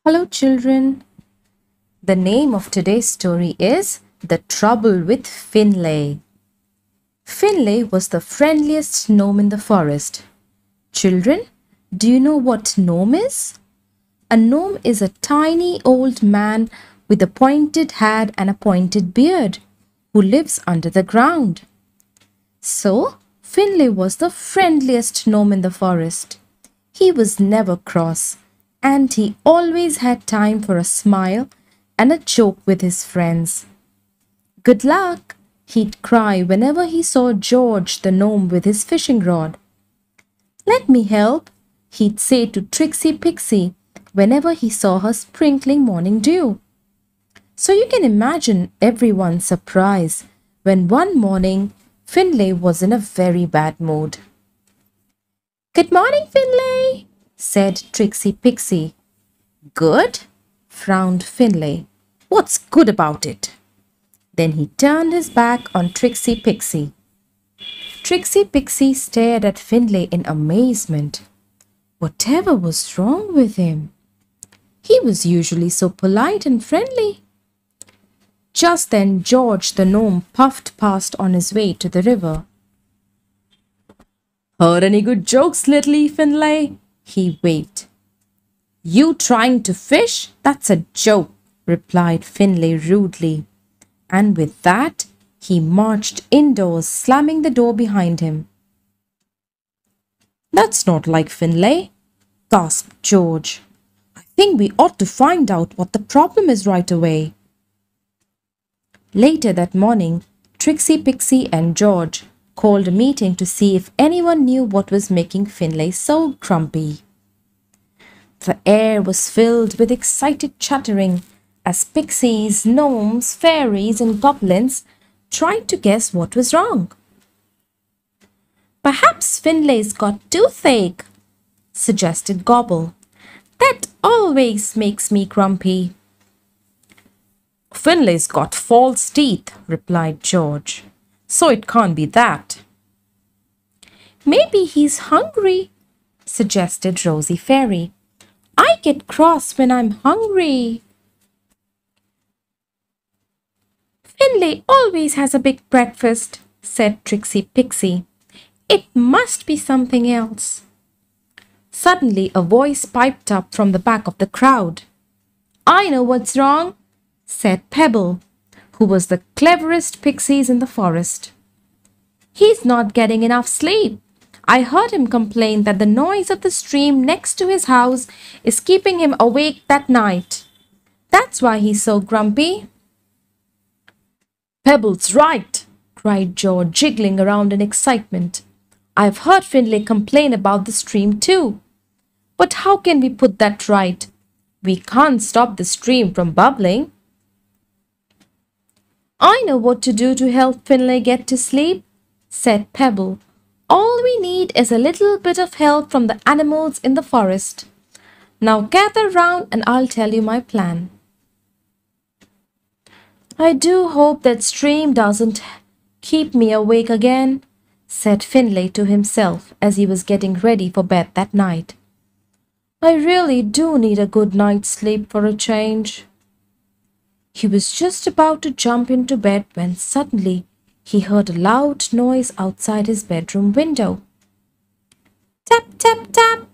Hello, children. The name of today's story is The Trouble with Finley. Finley was the friendliest gnome in the forest. Children, do you know what gnome is? A gnome is a tiny old man with a pointed hat and a pointed beard who lives under the ground. So, Finley was the friendliest gnome in the forest. He was never cross, and he always had time for a smile and a joke with his friends. Good luck, he'd cry whenever he saw George the gnome with his fishing rod. Let me help, he'd say to Trixie Pixie whenever he saw her sprinkling morning dew. So you can imagine everyone's surprise when one morning Finley was in a very bad mood. Good morning, Finley, said Trixie Pixie. Good? Frowned Finley. What's good about it? Then he turned his back on Trixie Pixie. Trixie Pixie stared at Finley in amazement. Whatever was wrong with him? He was usually so polite and friendly. Just then George the gnome puffed past on his way to the river. Heard any good jokes lately, Finley? He waved. You trying to fish? That's a joke, replied Finley rudely. And with that, he marched indoors, slamming the door behind him. That's not like Finley, gasped George. I think we ought to find out what the problem is right away. Later that morning, Trixie Pixie and George called a meeting to see if anyone knew what was making Finley so grumpy. The air was filled with excited chattering as pixies, gnomes, fairies, and goblins tried to guess what was wrong. Perhaps Finley's got toothache, suggested Gobble. That always makes me grumpy. Finley's got false teeth, replied George. So it can't be that. Maybe he's hungry, suggested Rosie Fairy. I get cross when I'm hungry. Finley always has a big breakfast, said Trixie Pixie. It must be something else. Suddenly a voice piped up from the back of the crowd. I know what's wrong, said Pebble, who was the cleverest pixies in the forest. He's not getting enough sleep. I heard him complain that the noise of the stream next to his house is keeping him awake that night. That's why he's so grumpy. Pebble's right, cried George, jiggling around in excitement. I've heard Finley complain about the stream too. But how can we put that right? We can't stop the stream from bubbling. I know what to do to help Finley get to sleep, said Pebble. All we need is a little bit of help from the animals in the forest. Now gather round and I'll tell you my plan. I do hope that stream doesn't keep me awake again, said Finley to himself as he was getting ready for bed that night. I really do need a good night's sleep for a change. He was just about to jump into bed when suddenly he heard a loud noise outside his bedroom window. Tap, tap, tap.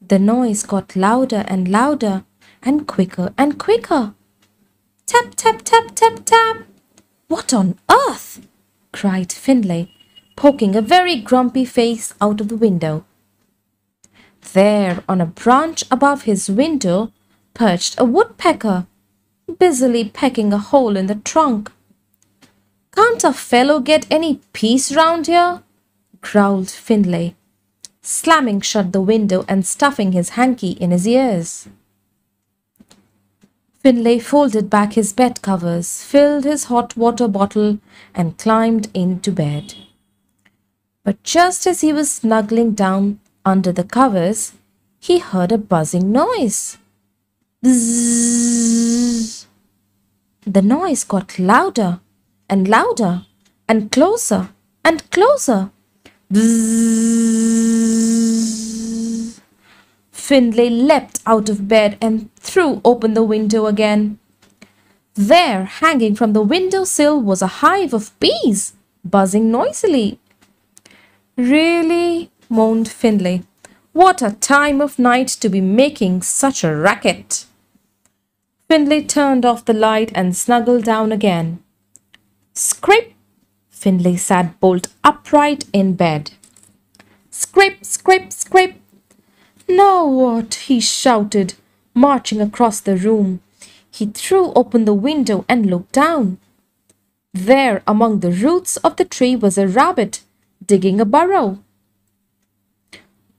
The noise got louder and louder and quicker and quicker. Tap, tap, tap, tap, tap. What on earth? Cried Finley, poking a very grumpy face out of the window. There, on a branch above his window, perched a woodpecker, busily pecking a hole in the trunk. Can't a fellow get any peace round here? Growled Finley, slamming shut the window and stuffing his hanky in his ears. Finley folded back his bed covers, filled his hot water bottle, and climbed into bed. But just as he was snuggling down under the covers, he heard a buzzing noise. Bzzz. The noise got louder and louder and closer and closer. Bzzz. Finlay leapt out of bed and threw open the window again. There, hanging from the windowsill, was a hive of bees, buzzing noisily. Really, moaned Finlay, what a time of night to be making such a racket. Finlay turned off the light and snuggled down again. Scrape! Finlay sat bolt upright in bed. Scrape, scrape, scrape! Now what? He shouted, marching across the room. He threw open the window and looked down. There, among the roots of the tree, was a rabbit digging a burrow.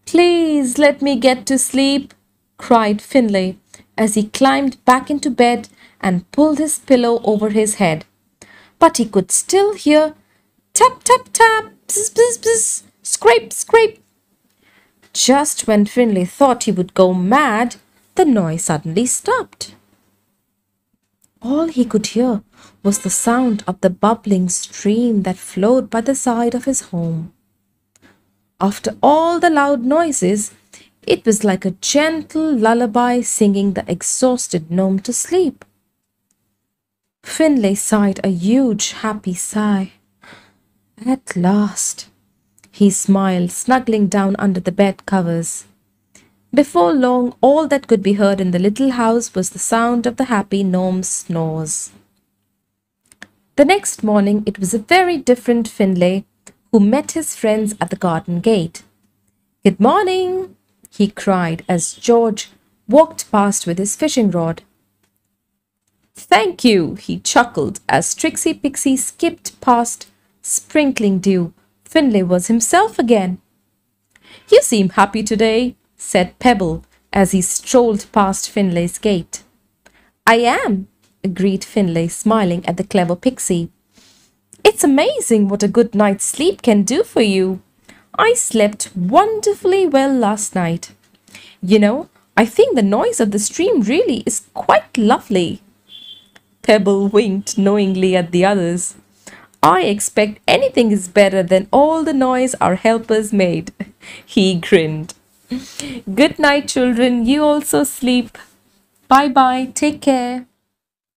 Please let me get to sleep, cried Finlay as he climbed back into bed and pulled his pillow over his head. But he could still hear tap, tap, tap, bzz, bzz, bzz, scrape, scrape. Just when Finlay thought he would go mad, the noise suddenly stopped. All he could hear was the sound of the bubbling stream that flowed by the side of his home. After all the loud noises, it was like a gentle lullaby singing the exhausted gnome to sleep. Finlay sighed a huge, happy sigh. At last, he smiled, snuggling down under the bed covers. Before long, all that could be heard in the little house was the sound of the happy gnome's snores. The next morning, it was a very different Finlay who met his friends at the garden gate. Good morning, he cried as George walked past with his fishing rod. Thank you, he chuckled as Trixie Pixie skipped past, sprinkling dew. Finlay was himself again. You seem happy today, said Pebble as he strolled past Finlay's gate. I am, agreed Finlay, smiling at the clever pixie. It's amazing what a good night's sleep can do for you. I slept wonderfully well last night. You know, I think the noise of the stream really is quite lovely. Pebble winked knowingly at the others. I expect anything is better than all the noise our helpers made. He grinned. Good night, children. You also sleep. Bye-bye. Take care.